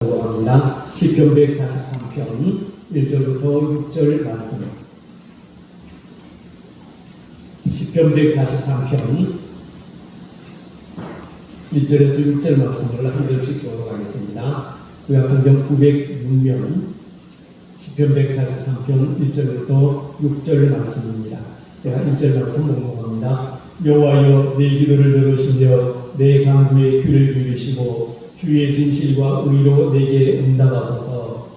합니다. 시편 143편 1절부터 6절 말씀. 시편 143편 1절에서 6절 말씀을 한 절씩 보도록 하겠습니다. 구약성경 906면 시편 143편 1절부터 6절 말씀입니다. 제가 1절 말씀 공독합니다. 여호와여 내 기도를 들으시며 내 간구에 귀를 기울이시고 주의 진실과 의로 내게 응답하소서.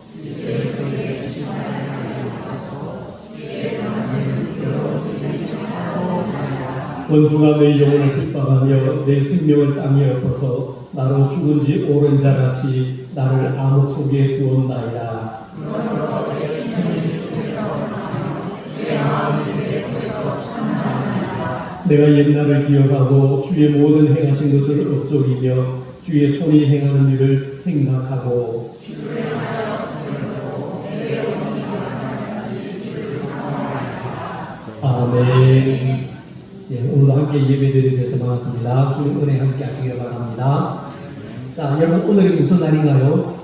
원수가 내 영혼을 핍박하며 내 생명을 땅에 엎어서 나로 죽은 지 오랜 자같이 나를 암흑 속에 두었나이다. 내가 옛날을 기억하고 주의 모든 행하신 것을 읊조리며 주의 손이 행하는 일을 생각하고 아멘. 예, 오늘도 함께 예배드리게 돼서 반갑습니다. 주님 은혜 함께 하시길 바랍니다. 자, 여러분 오늘이 무슨 날인가요?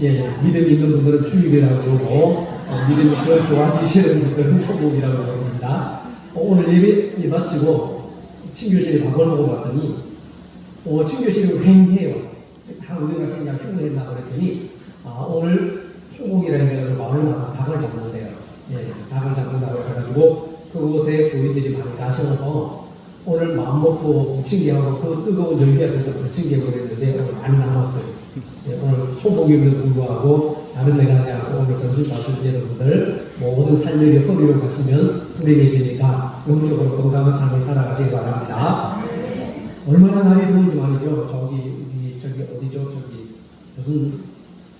예, 믿음이 있는 분들은 주일이라고 그러고 믿음이 더 좋아지시는 분들은 초복이라고 그럽니다. 오늘 예배 마치고 친교실에 밥을 먹어봤더니 친교실이 횡해요. 다 어디 가시냐 휴무했나 그랬더니 오늘 초복이라 해가지고 마을마다 닭을 잡는데요. 예, 닭을 잡는다고 해가지고 그곳에 교인들이 많이 가셔서 오늘 마음먹고 부침개하고 그 뜨거운 열기 앞에서 부침개를 했는데 오늘 많이 남았어요. 예, 오늘 초복임에도 불구하고 다른 데 가지 않고 오늘 점심 가실 여러분들 모든 살들이 허리로 가시면 불행해지니까 영적으로 건강한 삶을 살아가시기 바랍니다. 얼마나 날이 더운지 말이죠. 저기 어디죠? 무슨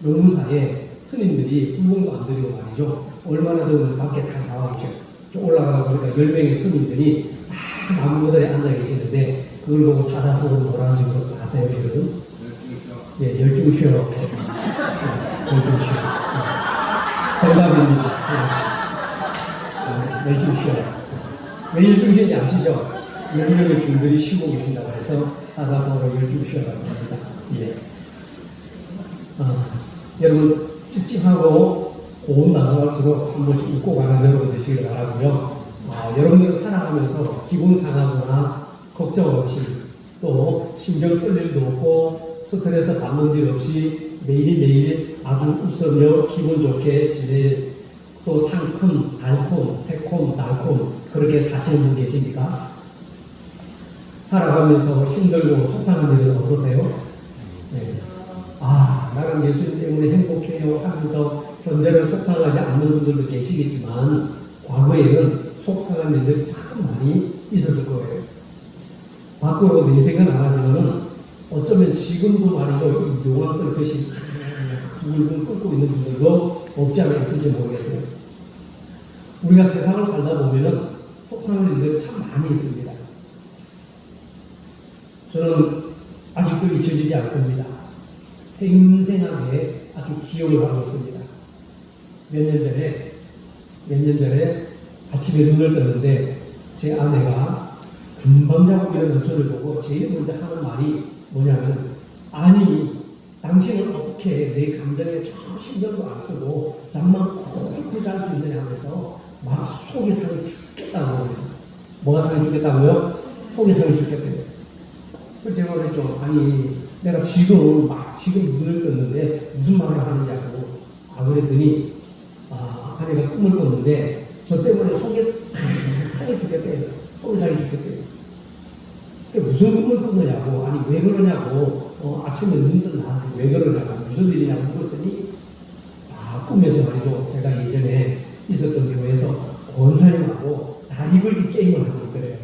농무사에 스님들이 불공도 안 드리고 말이죠. 얼마나 더운지 밖에 다 나와 계셔. 올라가다 보니까 10명의 스님들이 다 나무들에 앉아 계시는데 그걸 보고 사사성어로 뭐라는지 아세요, 여러분? 예, 열중쉬어. 열중쉬어. 정답입니다. 열중쉬어. 왜 열중쉬어인지 아시죠? 10명의 중들이 쉬고 계신다고 해서 사사성어로 열중쉬어라고 합니다. 예. 여러분, 찝찝하고 고운 나서갈수록 한 번씩 웃고 가는 여러분 되시길 바라고요. 여러분들은 살아가면서 기분 상하거나 걱정 없이 또 신경 쓸 일도 없고 스트레스 받는 일 없이 매일매일 아주 웃으며 기분 좋게 지낼 또 상큼, 달콤, 새콤, 달콤 그렇게 사시는 분 계십니까? 살아가면서 힘들고 속상한 일은 없으세요? 네. 나는 예수님 때문에 행복해요 하면서 현재는 속상하지 않는 분들도 계시겠지만 과거에는 속상한 일들이 참 많이 있었을 거예요. 밖으로 내색은 안 하지만은 어쩌면 지금도 말이죠. 이 용암 끓듯이 붉은 끓고 있는 분들도 없지 않아 있을지 모르겠어요. 우리가 세상을 살다 보면은 속상한 일들이 참 많이 있습니다. 저는 아직도 잊혀지지 않습니다. 생생하게 아주 기억을 하고 있습니다. 몇 년 전에 아침에 눈을 떴는데 제 아내가 금방 자고 일어난 저를 보고 제일 먼저 하는 말이 뭐냐면 아니 당신은 어떻게 내 감정에 전혀 신경도 안 쓰고 잠만 쿨쿨 잘 수 있느냐 하면서 막 속이 상해 죽겠다고 합니다. 뭐가 상해 죽겠다고요? 속이 상해 죽겠대요. 그래서 제가 그랬죠. 아니 내가 지금 눈을 떴는데 무슨 말을 하느냐고 그랬더니 아내가 꿈을 꿨는데 저 때문에 속이 상해 죽겠대요. 속이 상해 죽겠대요. 무슨 꿈을 꿨느냐고 아니 왜 그러냐고 아침에 눈 뜬 나한테 왜 그러냐고 무슨 일이냐고 물었더니 꿈에서 말이죠. 제가 예전에 있었던 교회에서 권사님하고 다리 걸기 게임을 하고 있더래요.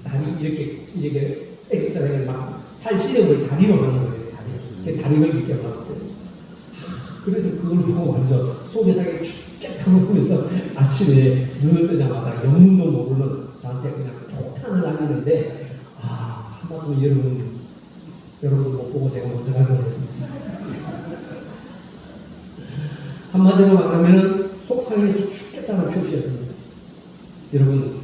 다리 이렇게 엑스트라에 막 팔씨름을 다리로 하는 거예요. 다리 걸기 게임을 하고 있더래요. 그래서 그걸 보고 말이죠. 속이 상해 죽겠다고 하면서 아침에 눈을 뜨자마자 영문도 모르는 저한테 그냥 폭탄을 날리는데 한마디로 여러분들 못 보고 제가 먼저 갈 뻔했습니다. 한마디로 말하면 속상해서 죽겠다는 표시였습니다. 여러분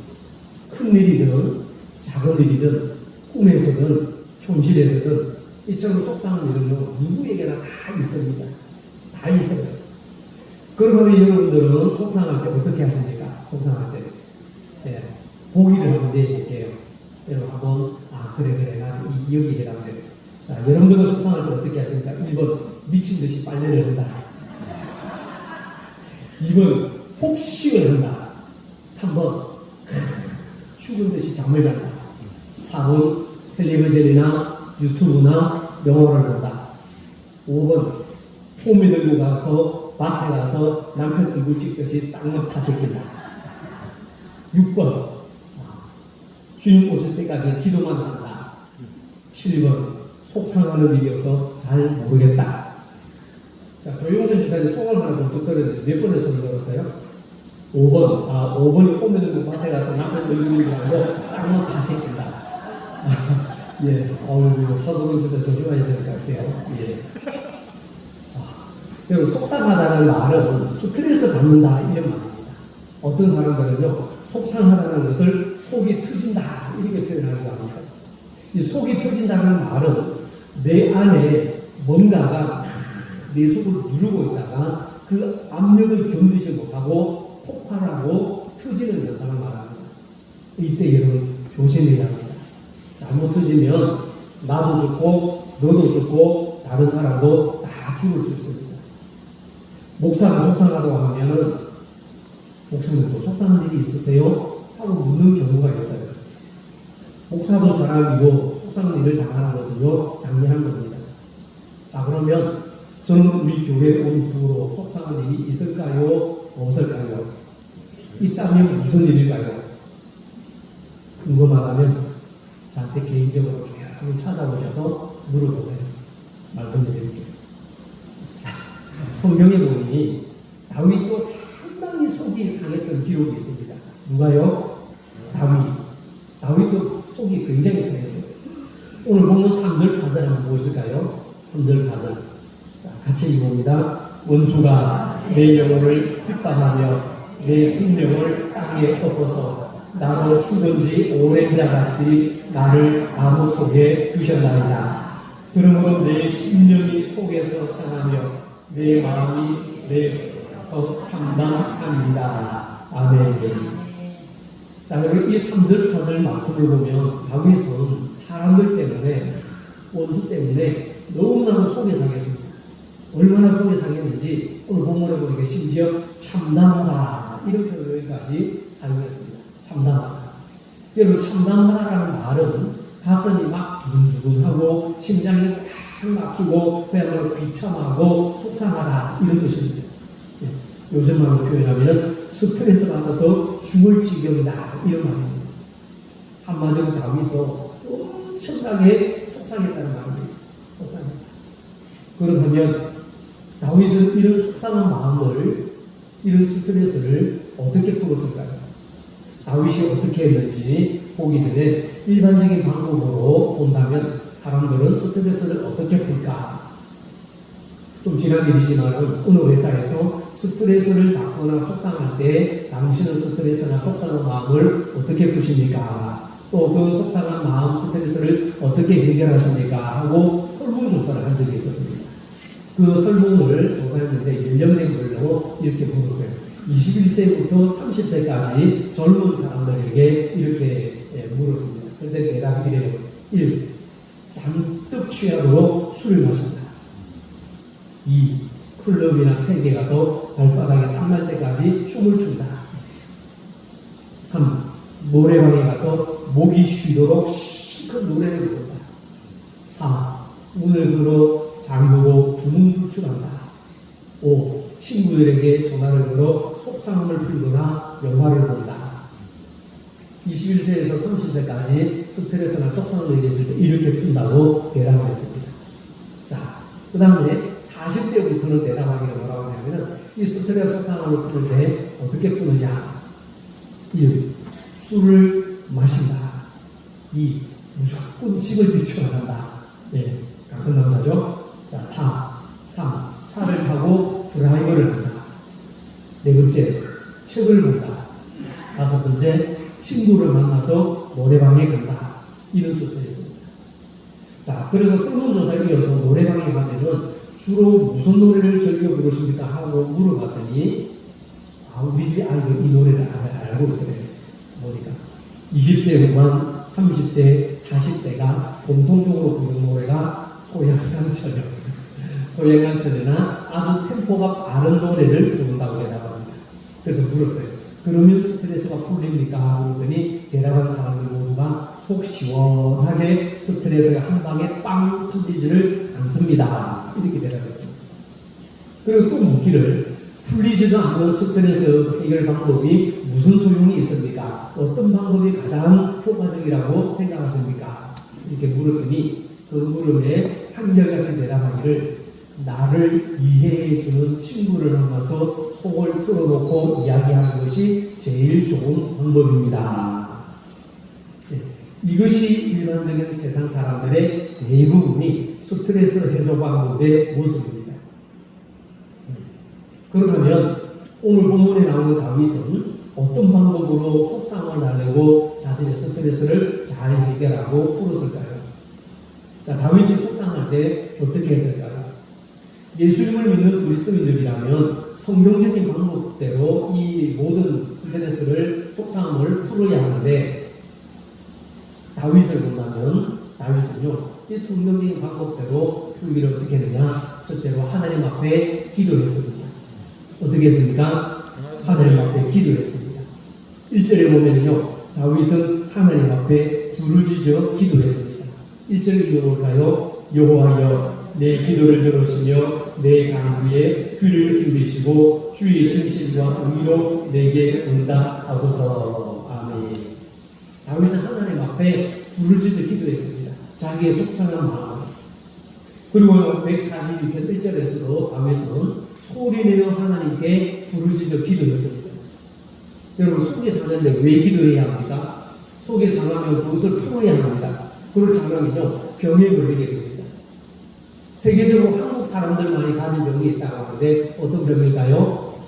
큰 일이든 작은 일이든 꿈에서든 현실에서든 이처럼 속상한 일은요, 누구에게나 다 있습니다. 다 있어요. 그러면 여러분들은 속상할 때 어떻게 하십니까? 속상할 때. 예, 보기를 한번 내볼게요. 여러분 한번, 그래, 난 여기 해당돼. 자, 여러분들은 속상할 때 어떻게 하십니까? 1번, 미친 듯이 빨래를 한다. 2번, 폭식을 한다. 3번, 죽은 듯이 잠을 잔다. 4번, 텔레비전이나 유튜브나 영화를 본다. 5번, 홈이 들고 가서 밭에 가서 남편 얼굴 찍듯이 땅만 파헤친다. 6번, 주님 오실 때까지 기도만 한다. 7번, 속상하는 일이 없어 잘 모르겠다. 자, 조용선 집사님 소원 하나 먼저 들었는데 몇 번의 손을 들었어요? 5번, 5번이 홈이 들고 밭에 가서 남편 얼굴 들고 가고 땅만 파헤친다. 예, 서두른 진짜 조심해야 될 것 같아요. 예. 여러분, 속상하다는 말은 스트레스 받는다 이런 말입니다. 어떤 사람들은요, 속상하다는 것을 속이 터진다 이렇게 표현하기도 합니다. 이 속이 터진다는 말은 내 안에 뭔가가 내 속을 누르고 있다가 그 압력을 견디지 못하고 폭발하고 터지는 현상을 말합니다. 이때 여러분 조심해야 합니다. 잘못 터지면 나도 죽고 너도 죽고 다른 사람도 다 죽을 수 있습니다. 목사가 속상하다고 하면은 목사님도 속상한 일이 있으세요? 하고 묻는 경우가 있어요. 목사도 사람이고 속상한 일을 당하는 것은요 당연한 겁니다. 자, 그러면 저는 우리 교회 온 후로 속상한 일이 있을까요? 없을까요? 있다면 무슨 일일까요? 궁금하다면 저한테 개인적으로 조용히 찾아오셔서 물어보세요. 말씀드릴게요. 성경에 보니 다윗도 상당히 속이 상했던 기록이 있습니다. 누가요? 다윗도 속이 굉장히 상했어요. 오늘 보는 3절 4절 한번 보실까요? 3절 4절. 자, 같이 읽어봅니다. 원수가 내 영혼을 핍박하며 내 생명을 땅에 엎어서 나로 죽은 지 오랜 자같이 나를 나무 속에 두셨나이다. 그러므로 내 심령이 속에서 상하며 내 마음이 내서 참담함이다. 아멘. 자, 여기 이 3절 4절 말씀을 보면 다윗은 사람들 때문에 원수 때문에 너무나도 속이 상했습니다. 얼마나 속이 상했는지 오늘 본문에 보니까 심지어 참담하다 이런 표현까지 사용했습니다. 참담하다. 여러분, 참담하다라는 말은 가슴이 막 두근두근하고 심장이 막 막히고 그야말로 비참하고 속상하다 이런 뜻입니다. 예, 요즘 말로 표현하면 스트레스 받아서 죽을 지경이다 이런 말입니다. 한마디로 다윗도 엄청나게 속상했다는 말입니다. 속상했다. 그렇다면 다윗은 이런 속상한 마음을, 이런 스트레스를 어떻게 풀었을까요? 다윗이 어떻게 했는지 보기 전에 일반적인 방법으로 본다면 사람들은 스트레스를 어떻게 풀까? 좀 지난 일이지만 어느 회사에서 스트레스를 받거나 속상할 때 당신은 스트레스나 속상한 마음을 어떻게 푸십니까? 또 그 속상한 마음 스트레스를 어떻게 해결하십니까? 하고 설문조사를 한 적이 있었습니다. 그 설문을 조사했는데 연령대별로 이렇게 물었어요. 21세부터 30세까지 젊은 사람들에게 이렇게 물었습니다. 그런데 대답이 이래요. 1. 잔뜩 취하도록 술을 마신다. 2. 클럽이나 탱게 가서 발바닥에 땀날 때까지 춤을 춘다. 3. 노래방에 가서 목이 쉬도록 실컷 노래를 부른다. 4. 문을 걸어 잠그고 두문불출한다. 5. 친구들에게 전화를 걸어 속상함을 풀거나 영화를 본다. 21세에서 30세까지 스트레스나 속상함을 얘기했을 때 이렇게 푼다고 대답을 했습니다. 자, 그 다음에 40대부터는 대답하기를 뭐라고 하냐면 이 스트레스 속상함을 풀 때 어떻게 푸느냐. 1. 술을 마신다. 2. 무조건 집을 뛰쳐나간다. 예, 강큰 남자죠. 자, 3. 차를 타고 드라이브를 한다. 4번째, 책을 본다. 5번째, 친구를 만나서 노래방에 간다. 이런 순서였습니다. 자, 그래서 설문조사에 이어서 노래방에 가면은 주로 무슨 노래를 즐겨 부르십니까? 하고 물어봤더니, 우리 집에 아이들 이 노래를 알고 있더래요. 보니까 20대 후반, 30대, 40대가 공통적으로 부르는 노래가 소양강천이요. 소양강천이나 아주 템포가 빠른 노래를 부른다고 대답합니다. 그래서 물었어요. 그러면 스트레스가 풀립니까? 물었더니 대답한 사람들 모두가 속 시원하게 스트레스가 한 방에 빵 풀리지를 않습니다. 이렇게 대답했습니다. 그리고 또 묻기를 풀리지도 않는 스트레스 해결 방법이 무슨 소용이 있습니까? 어떤 방법이 가장 효과적이라고 생각하십니까? 이렇게 물었더니 그 물음에 한결같이 대답하기를 나를 이해해주는 친구를 만나서 속을 털어놓고 이야기하는 것이 제일 좋은 방법입니다. 네. 이것이 일반적인 세상 사람들의 대부분이 스트레스 해소 방법의 모습입니다. 그렇다면 오늘 본문에 나오는 다윗은 어떤 방법으로 속상을 달래고 자신의 스트레스를 잘 해결하고 풀었을까요? 자, 다윗이 속상할 때 어떻게 했을까요? 예수님을 믿는 그리스도인들이라면 성경적인 방법대로 이 모든 스트레스를 속상함을 풀어야 하는데 다윗을 본다면 다윗은요 이 성경적인 방법대로 풀기를 어떻게 했느냐? 첫째로 하나님 앞에 기도했습니다. 어떻게 했습니까? 하나님 앞에 기도했습니다. 1절에 보면요 다윗은 하나님 앞에 부르짖어 기도했습니다. 1절을 읽어볼까요? 여호와여 내 기도를 들으시며 내 간구에 귀를 기울이시고 주의 진실과 의로 내게 응답하소서. 아멘. 다윗은 하나님 앞에 부르짖어 기도했습니다. 자기의 속상한 마음. 그리고 142편 1절에서도 다윗은 소리내어 하나님께 부르짖어 기도했습니다. 여러분 속이 상하는데 왜 기도해야 합니까? 속이 상하면 그것을 풀어야 합니다. 그렇지 않으면요 병에 걸리게 됩니다. 세계적으로 한국 사람들만이 가진 병이 있다고 하는데 어떤 병일까요?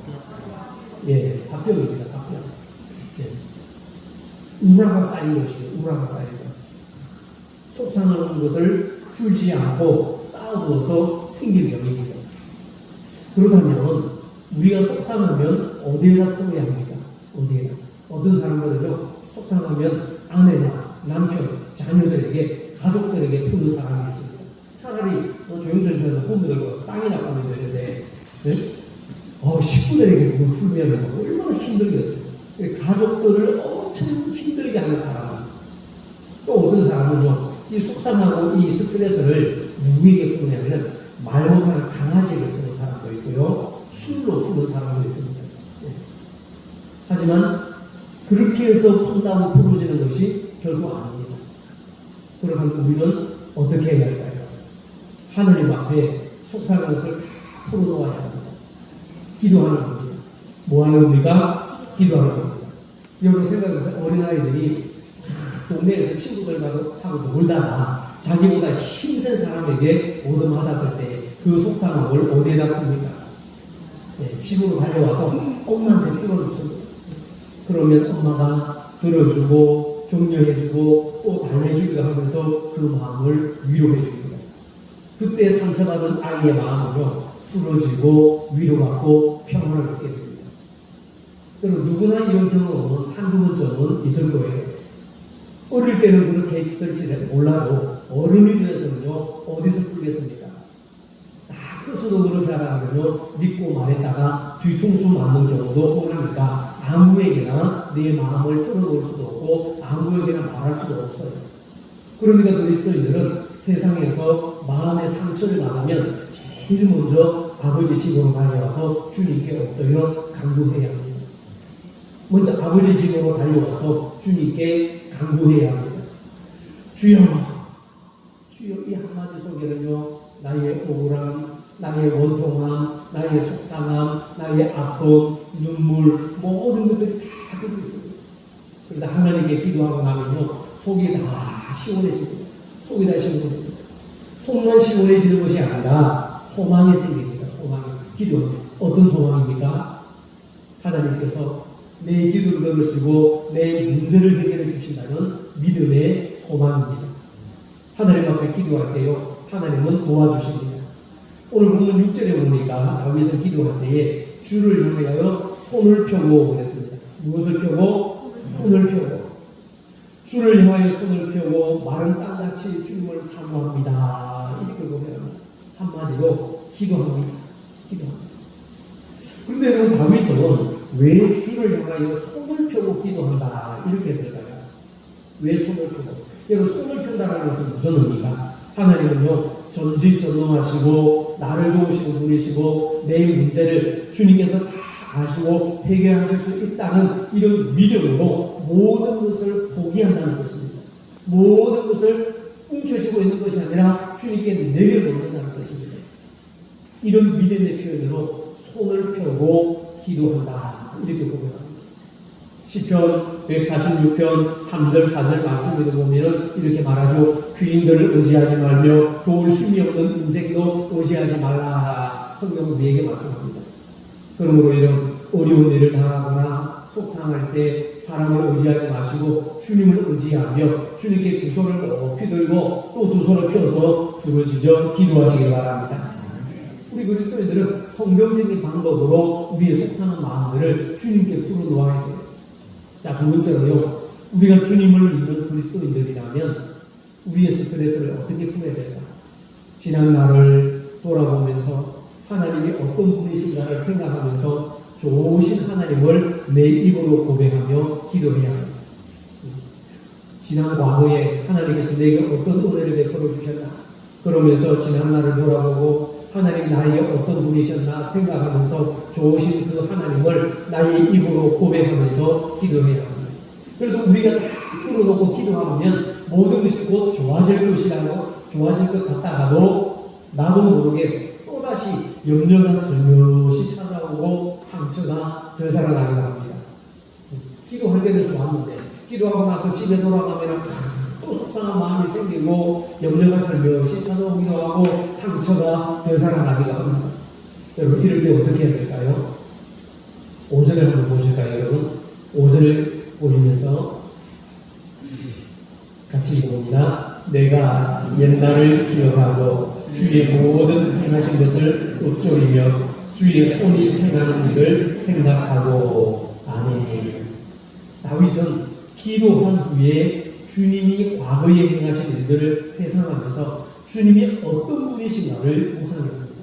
예, 화병입니다. 화병. 예. 우라가 쌓인 것이에요. 우라가 쌓인 것. 속상한 것을 풀지 않고 쌓아두어서 생긴 병입니다. 그렇다면 우리가 속상하면 어디에다 풀어야 합니까? 어디에다? 어떤 사람들은요 속상하면 아내나 남편, 자녀들에게 가족들에게 푸는 사람이 있습니다. 차라리 조용조용해서 손 들고 땅이나 까면 되는데 네? 식구들에게 그걸 풀면 얼마나 힘들겠어요. 가족들을 엄청 힘들게 하는 사람 또 어떤 사람은요 이 속상하고 이 스트레스를 누구에게 푸느냐면 말 못하는 강아지에게 푸는 사람도 있고요 술로 푸는 사람도 있습니다. 네. 하지만 그렇게 해서 푼다고 풀어지는 것이 결국 아닙니다. 그렇다면 우리는 어떻게 해야 할까요? 하느님 앞에 속상한 것을 다 풀어놓아야 합니다. 기도하는 겁니다. 뭐 하는 겁니까? 기도하는 겁니다. 여러분 생각해보세요. 어린아이들이 동네에서 친구들하고 놀다가 자기보다 힘센 사람에게 얻어맞았을 때 그 속상함을 어디에다 풉니까? 네, 집으로 달려와서 엄마한테 풀어놓습니다. 그러면 엄마가 들어주고 격려해주고 또 달래주기도 하면서 그 마음을 위로해줍니다. 그때 상처받은 아이의 마음은요 풀어지고 위로받고 평안을 얻게 됩니다. 여러분 누구나 이런 경험은 한두 번쯤은 있을 거예요. 어릴 때는 그렇게 했을지 몰라도 어른이 되어서는요 어디서 풀겠습니까? 크수도 그렇게 하라면요 믿고 말했다가 뒤통수 맞는 경우도 뻔하니까 아무에게나 내 마음을 털어놓을 수도 없고 아무에게나 말할 수도 없어요. 그러니까 그리스도인들은 세상에서 마음의 상처를 받으면 제일 먼저 아버지 집으로 달려와서 주님께 엎드려 간구해야 합니다. 먼저 아버지 집으로 달려와서 주님께 간구해야 합니다. 주여, 주여 이 한마디 속에는요 나의 억울함, 나의 원통함, 나의 속상함, 나의 아픔, 눈물 모든 것들이 다 들어있습니다. 그래서 하나님께 기도하고 나면요 속이 다 시원해집니다. 속이 다 시원해집니다. 속만 시원해지는 것이 아니라 소망이 생깁니다. 소망이. 기도합니다. 어떤 소망입니까? 하나님께서 내 기도를 들으시고 내 문제를 해결해 주신다는 믿음의 소망입니다. 하나님 앞에 기도할 때요, 하나님은 도와주십니다. 오늘 보면 6절에 보니까 다윗은 기도할 때에 주를 향하여 손을 펴고 그랬습니다. 무엇을 펴고? 손을 펴고. 주를 향하여 손을 펴고 마른 땅같이 주님을 사모합니다. 이렇게 고백합니다. 한마디로 기도합니다. 기도합니다. 그런데 여러분, 다윗은 왜 주를 향하여 손을 펴고 기도한다 이렇게 했을까요? 왜 손을 펴고? 여러분, 손을 편다는 것은 무슨 의미가? 하나님은요, 전지전능하시고 나를 도우시는 분이시고 내 문제를 주님께서 다 아시고 해결하실 수 있다는 이런 믿음으로 모든 것을 포기한다는 것입니다. 모든 것을 움켜쥐고 있는 것이 아니라 주님께 내려놓는다는 것입니다. 이런 믿음의 표현으로 손을 펴고 기도한다 이렇게 고백합니다. 시편 146편 3절 4절 말씀을 보면 이렇게 말하죠. 귀인들을 의지하지 말며 도울 힘이 없는 인생도 의지하지 말라. 성경은 우리에게 말씀합니다. 그러므로 이런 어려운 일을 당하거나 속상할 때 사람을 의지하지 마시고 주님을 의지하며 주님께 두 손을 높이 들고 또 두 손을 펴서 부르짖어 기도하시길 바랍니다. 우리 그리스도인들은 성경적인 방법으로 우리의 속상한 마음들을 주님께 풀어놓아야 돼요. 자, 두 번째로요, 우리가 주님을 믿는 그리스도인들이라면 우리의 스트레스를 어떻게 풀어야 될까? 지난 날을 돌아보면서 하나님이 어떤 분이신가를 생각하면서 좋으신 하나님을 내 입으로 고백하며 기도해야 합니다. 지난 과거에 하나님께서 내게 어떤 은혜를 베풀어 주셨나? 그러면서 지난 날을 돌아보고 하나님 나에게 어떤 분이셨나 생각하면서 좋으신 그 하나님을 나의 입으로 고백하면서 기도해야 합니다. 그래서 우리가 다 풀어놓고 기도하면 모든 것이 곧 좋아질 것이라고 좋아질 것 같다가도 나도 모르게 또다시 염려가 슬며시 찾아오고 상처가 되살아나기도 합니다. 기도할 때는 좋았는데 기도하고 나서 집에 돌아가면 또 속상한 마음이 생기고 염려가 슬며시 찾아오기도 하고 상처가 되살아나기도 합니다. 여러분, 이럴 때 어떻게 해야 될까요? 5절을 한번 보실까요, 여러분? 5절을 보시면서 같이 읽어봅니다. 내가 옛날을 기억하고 주의 모든 행하신 것을 읊조리며 주의 손이 행하는 일을 생각하고. 아멘. 다윗은 기도한 후에 주님이 과거에 행하신 일들을 회상하면서 주님이 어떤 분이신가를 묵상했습니다.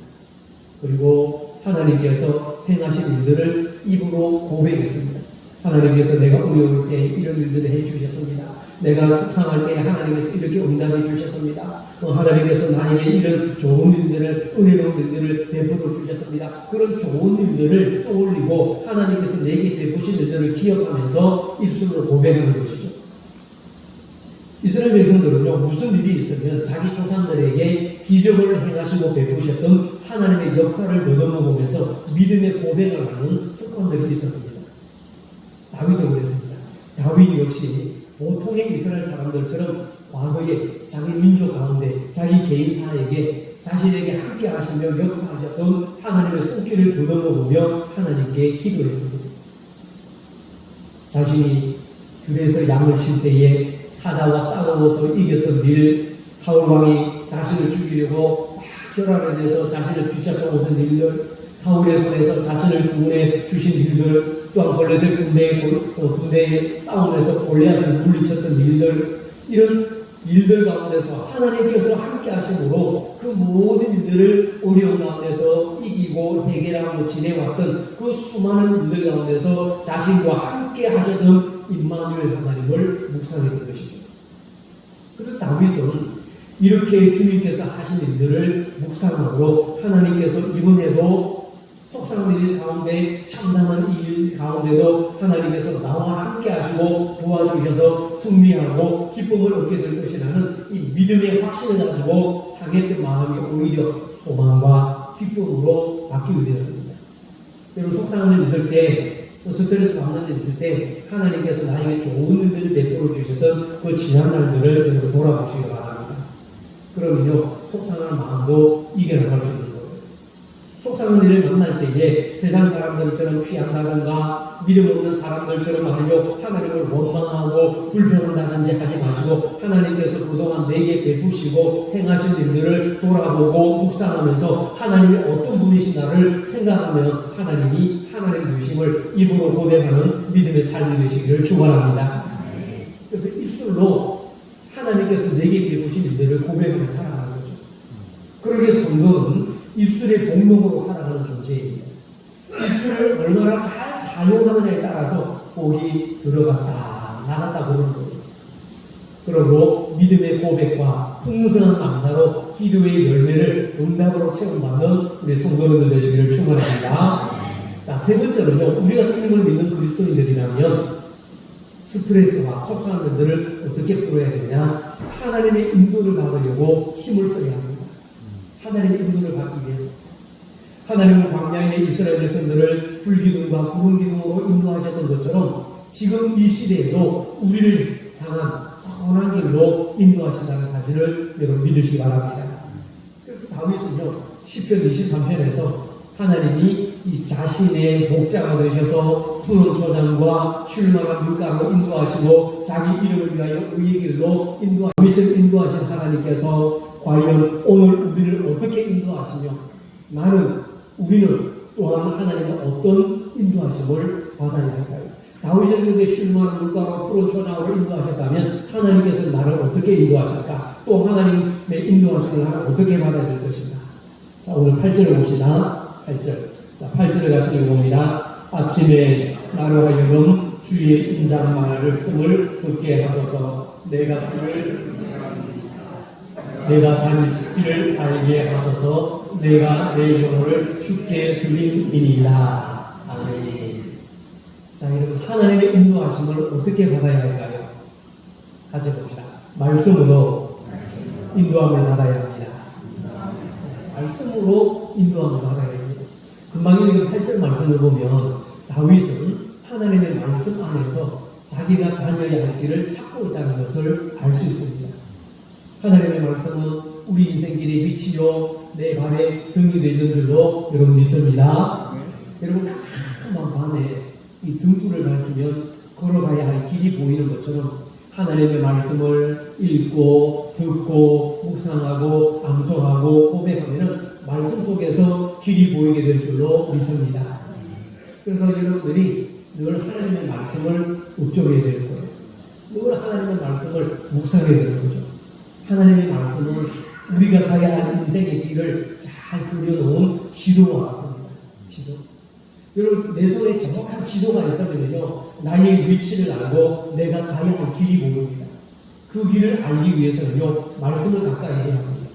그리고 하나님께서 행하신 일들을 입으로 고백했습니다. 하나님께서 내가 어려울 때 이런 일들을 해주셨습니다. 내가 속상할 때 하나님께서 이렇게 응답해 주셨습니다. 하나님께서 나에게 이런 좋은 일들을, 은혜로운 일들을 베풀어 주셨습니다. 그런 좋은 일들을 떠올리고 하나님께서 내게 베푸신 일들을 기억하면서 입술로 고백하는 것이죠. 이스라엘 백성들은요, 무슨 일이 있으면 자기 조상들에게 기적을 행하시고 베푸셨던 하나님의 역사를 더듬어 보면서 믿음의 고백을 하는 습관들이 있었습니다. 다윗도 그랬습니다. 다윗 역시 보통의 이스라엘 사람들처럼 과거에 자기 민족 가운데 자기 개인사에게 자신에게 함께 하시며 역사하셨던 하나님의 손길을 더듬어 보며 하나님께 기도했습니다. 자신이 들에서 양을 칠 때에 사자와 싸워서 이겼던 일, 사울왕이 자신을 죽이려고 막 혈안에 대해서 자신을 뒤쫓아오던 일들, 사울의 손에서 자신을 구원해 주신 일들, 또한 블레셋 군대의 싸움에서 골리앗을 물리쳤던 일들, 이런 일들 가운데서 하나님께서 함께 하심으로 그 모든 일들을 어려운 가운데서 이기고 해결하고 지내왔던 그 수많은 일들 가운데서 자신과 함께 하셨던 임마누엘 하나님을 묵상했던 것이죠. 그래서 다윗은 이렇게 주님께서 하신 일들을 묵상함으로 하나님께서 이번에도 속상한 일 가운데 참담한 일 가운데도 하나님께서 나와 함께 하시고 도와주셔서 승리하고 기쁨을 얻게 될 것이라는 이 믿음의 확신을 가지고 상했던 마음이 오히려 소망과 기쁨으로 바뀌게 되었습니다. 여러분, 속상한 일 있을 때, 스트레스 받는 일 있을 때 하나님께서 나에게 좋은 일들을 베풀어 주셨던 그 지난 날들을 여러분 돌아보시기 바랍니다. 그러면요, 속상한 마음도 이겨나갈 수 있는 거예요. 속상한 일을 만날 때에 세상 사람들처럼 피한다든가 믿음 없는 사람들처럼 말이죠. 하나님을 원망하고 불평한다든지 하지 마시고 하나님께서 그동안 내게 베푸시고 행하신 일들을 돌아보고 묵상하면서 하나님이 어떤 분이신가를 생각하면 하나님이 하나님 되심을 입으로 고백하는 믿음의 삶이 되시기를 축원합니다. 그래서 입술로 하나님께서 내게 베푸신 일들을 고백하며 살아가는 거죠. 그러기에 성도는 입술의 복록으로 살아가는 존재입니다. 입술을 얼마나 잘 사용하느냐에 따라서 복이 들어갔다 나갔다 보는 거예요. 그러므로 믿음의 고백과 풍성한 감사로 기도의 열매를 응답으로 체험받는 우리 성도님들 되시기를 축원합니다. 자, 세 번째로는요, 우리가 주님을 믿는 그리스도인들이라면 스트레스와 속상한 일들을 어떻게 풀어야 되냐? 하나님의 인도를 받으려고 힘을 써야 합니다. 하나님의 인도를 받기 위해서. 하나님은 광야의 이스라엘 백성들을 불기둥과 구름 기둥으로 인도하셨던 것처럼 지금 이 시대에도 우리를 향한 선한 길로 인도하신다는 사실을 여러분 믿으시기 바랍니다. 그래서 다윗은요, 시편 23편에서 하나님이 이 자신의 목자가 되셔서 푸른 초장과 출망한 물가로 인도하시고 자기 이름을 위하여 의의 길로 다윗을 인도하신 하나님께서 과연 오늘 우리를 어떻게 인도하시며 우리는 또한 하나님의 어떤 인도하심을 받아야 할까요? 다윗을 그렇게 출망한 물가로 푸른 초장으로 인도하셨다면 하나님께서 나를 어떻게 인도하실까? 또 하나님의 인도하심을 나는 어떻게 받아야 될 것인가? 자, 오늘 8절을 봅시다. 8절. 자, 8절을 같이 읽어봅니다. 아침에 나로 하여금 주의 인자말을 씀을 듣게 하소서. 내가 단 길을 알게 하소서. 내가 내 영혼을 주께 드림이니라. 아멘. 자, 여러분, 하나님의 인도하심을 어떻게 받아야 할까요? 같이 봅시다. 말씀으로 인도함을 받아야 합니다. 말씀으로 인도함을 받아야 합니다. 금방 읽은 8절 말씀을 보면 다윗은 하나님의 말씀 안에서 자기가 다녀야 할 길을 찾고 있다는 것을 알 수 있습니다. 하나님의 말씀은 우리 인생길의 빛이요 내 발에 등이 되는 줄로 여러분 믿습니다. 여러분 캄캄한 밤에 이 등불을 밝히면 걸어가야 할 길이 보이는 것처럼 하나님의 말씀을 읽고 듣고 묵상하고 암송하고 고백하면 말씀 속에서 길이 보이게 될 줄로 믿습니다. 그래서 여러분들이 늘 하나님의 말씀을 묵종해야 되는 거예요. 늘 하나님의 말씀을 묵상해야 되는 거죠. 하나님의 말씀은 우리가 가야 할 인생의 길을 잘 그려놓은 지도와 같습니다. 지도. 여러분, 내 손에 정확한 지도가 있으면요, 나의 위치를 알고 내가 가야 할 길이 보입니다. 그 길을 알기 위해서는요, 말씀을 가까이 해야 합니다.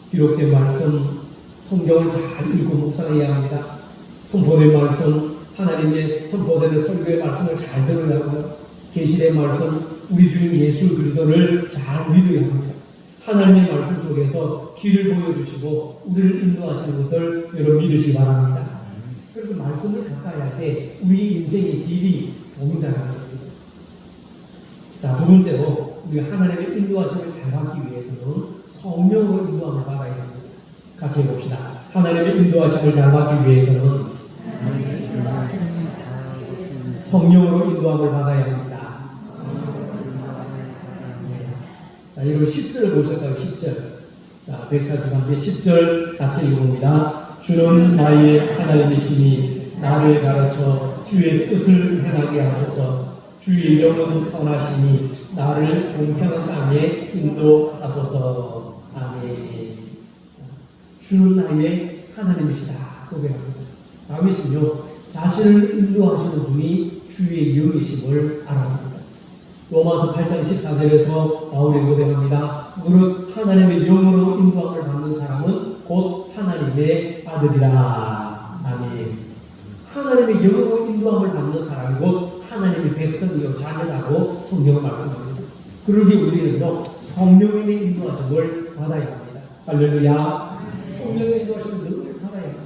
기록된 말씀, 성경을 잘 읽고 묵상해야 합니다. 선포된 말씀, 하나님의 선포되는 설교의 말씀을 잘 들어야 하고요. 계시된 말씀, 우리 주님 예수 그리스도를 잘 믿어야 합니다. 하나님의 말씀 속에서 길을 보여주시고 우리를 인도하시는 것을 여러분 믿으시기 바랍니다. 그래서 말씀을 가까이 할 때 우리 인생의 길이 보인다는 겁니다. 자, 두 번째로 우리가 하나님의 인도하심을 잘 받기 위해서는 성령으로 인도함을 받아야 합니다. 같이 해봅시다. 하나님의 인도하심을 잘 받기 위해서는 성령으로 인도함을 받아야 합니다. 자, 여러분 10절 보실까요? 10절. 자, 143편 10절 같이 읽어봅니다. 주는 나의 하나님이시니 나를 가르쳐 주의 뜻을 행하게 하소서. 주의 영은 선하시니 나를 공평한 땅에 인도하소서. 아멘. 주는 나의 하나님이시다 고백합니다. 다윗은요, 자신을 인도하시는 분이 주의 영이심을 알았습니다. 로마서 8장 14절에서 바울이 고백합니다. 무릇 하나님의 영으로 인도함을 받는 사람은 곧 하나님의 아들이라. 아멘. 하나님의 영으로 인도함을 받는 사람이 곧 하나님의 백성이요 자녀라고 성경은 말씀합니다. 그러기 우리는요, 성령의 인도하심을 받아야 합니다. 할렐루야. 성령의 인도하심을 늘 받아야 합니다.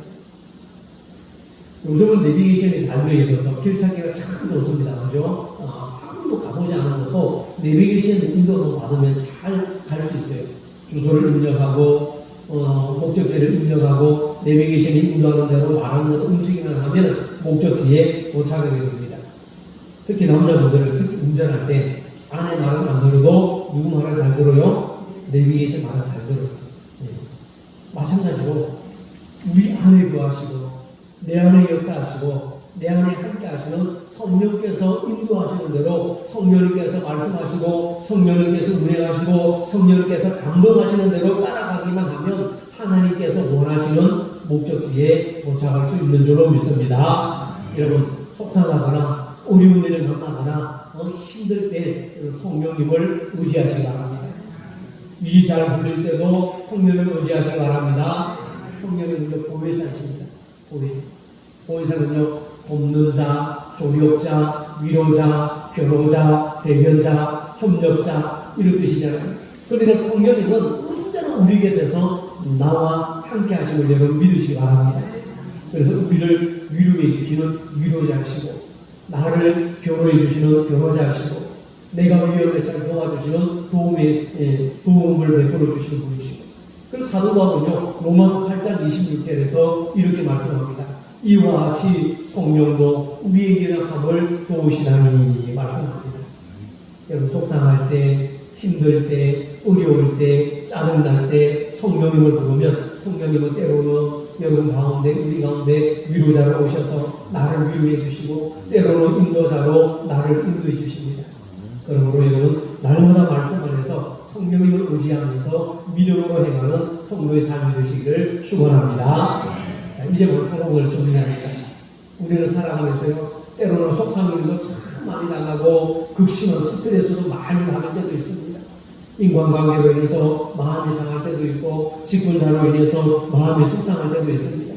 요즘은 내비게이션이 잘 되어 있어서 길 찾기가 참 좋습니다. 그죠? 한 번도 가보지 않은 것도 내비게이션 인도를 받으면 잘 갈 수 있어요. 주소를 입력하고 목적지를 입력하고 내비게이션이 인도하는 대로 말하는 대로 움직이기만 하면 목적지에 도착하게 됩니다. 특히 남자분들은 특히 운전할 때 아내 말은 안 들어도 누구 말은 잘 들어요? 내비게이션 말은 잘 들어요. 예. 마찬가지로 우리 안에 거하시고 내 안에 역사하시고 내 안에 함께 하시는 성령께서 인도하시는 대로 성령님께서 말씀하시고 성령님께서 운행하시고 성령님께서 감동하시는 대로 따라가기만 하면 하나님께서 원하시는 목적지에 도착할 수 있는 줄로 믿습니다. 여러분 속상하거나 어려운 일을 만나거나 힘들 때 성령님을 의지하시기 바랍니다. 일이 잘 풀릴 때도 성령을 의지하시기 바랍니다. 성령님은요 보혜사이십니다. 보혜사는요 돕는 자, 조력자, 위로자, 변호자, 대변자, 협력자 이런 뜻이잖아요. 그러니까 성령님은 언제나 우리 곁에서 나와 함께 하심을 여러분 믿으시기 바랍니다. 그래서 우리를 위로해 주시는 위로자이시고 나를 변호해 주시는 변호자이시고 내가 위험에 잘 도와주시는 도움을 베풀어 주시는 분이시고 그래서 사도 바울은요 로마서 8장 26절에서 이렇게 말씀합니다. 이와 같이 성령도 우리의 연약함을 도우시나니 말씀합니다. 여러분 속상할 때, 힘들 때, 어려울 때, 짜증날 때 성령님을 부르면 성령님은 때로는 여러분 가운데 우리 가운데 위로자로 오셔서 나를 위로해 주시고 때로는 인도자로 나를 인도해 주십니다. 그러므로 여러분 날마다 말씀 안에서 성령님을 의지하면서 믿음으로 행하는 성도의 삶이 되시기를 축원합니다. 자, 이제 사고를 정리합니다. 우리는 살아가면서요 때로는 속상일도 참 많이 당하고 극심한 스트레스도 많이 받을 때도 있습니다. 인간관계로 인해서 마음이 상할 때도 있고 직분자로 인해서 마음이 속상할 때도 있습니다.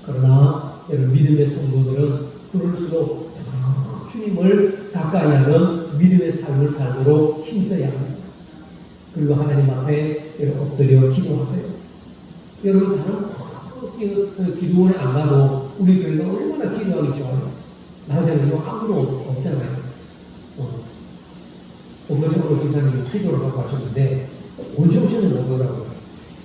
그러나 여러분 믿음의 성도들은 그럴수록 더 주님을 가까이 하는 믿음의 삶을 살도록 힘써야 합니다. 그리고 하나님 앞에 여러분 엎드려 기도하세요. 여러분 다른 기도원에 안 가도 우리 교회가 얼마나 기도하기 좋아요. 낮에는요 아무도 없잖아요. 어제 오늘 집사님이 기도를 하고 하셨는데 언제 오시는 거더라고요.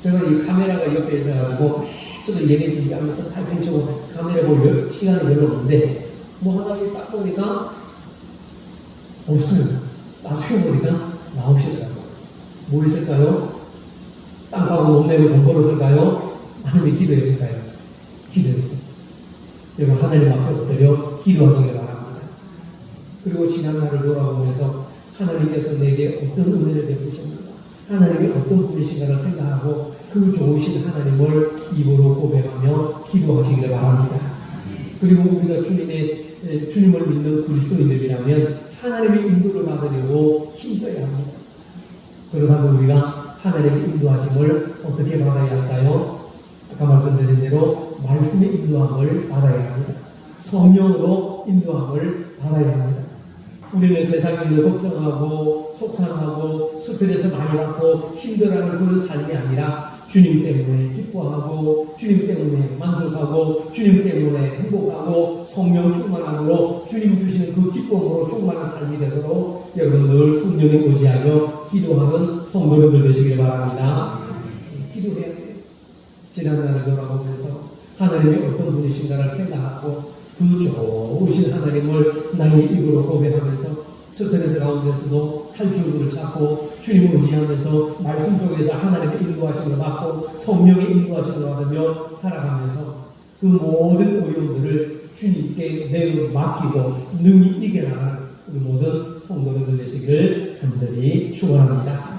제가 이 카메라가 옆에 있어가지고 저도 예배 준비하면서 팔편 치고 카메라 볼 시간이 별로 없는데 뭐 하다 딱 보니까 없어요. 나중에 보니까 나오시더라고요. 뭐 있을까요? 땅 파고 못 내고 돈 벌었을까요? 아니면 기도했을까요? 기도했어요. 여러분 하나님 앞에 엎드려 기도하시기 바랍니다. 그리고 지난 날을 돌아보면서 하나님께서 내게 어떤 은혜를 베푸셨는가 하나님이 어떤 분이신가를 생각하고 그 좋으신 하나님을 입으로 고백하며 기도하시기를 바랍니다. 그리고 우리가 주님을 믿는 그리스도인들이라면 하나님의 인도를 받으려고 힘써야 합니다. 그러다면 우리가 하나님의 인도하심을 어떻게 받아야 할까요? 아까 말씀드린 대로 말씀의 인도함을 받아야 합니다. 성령으로 인도함을 받아야 합니다. 우리는 세상 일을 걱정하고 속상하고 스트레스 많이 받고 힘들어하는 그런 삶이 아니라 주님 때문에 기뻐하고 주님 때문에 만족하고 주님 때문에 행복하고 성령 충만함으로 주님 주시는 그 기쁨으로 충만한 삶이 되도록 여러분 늘 성령에 의지하여 기도하는 성도님들 되시길 바랍니다. 기도해야 돼요. 지난날을 돌아보면서 하나님이 어떤 분이신가를 생각하고 그 좋으신 하나님을 나의 입으로 고백하면서 스트레스 가운데서도 탈출구를 찾고 주님을 의지하면서 말씀 속에서 하나님의 인도하심을 받고 성령의 인도하심을 받으며 살아가면서 그 모든 어려움들을 주님께 내어 맡기고 능히 이겨나가는 우리 모든 성도님들 되시기를 간절히 축원합니다.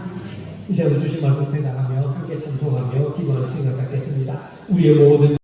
이제 주신 말씀 생각하며 함께 찬송하며 기도하는 시간을 갖겠습니다. 우리의 모든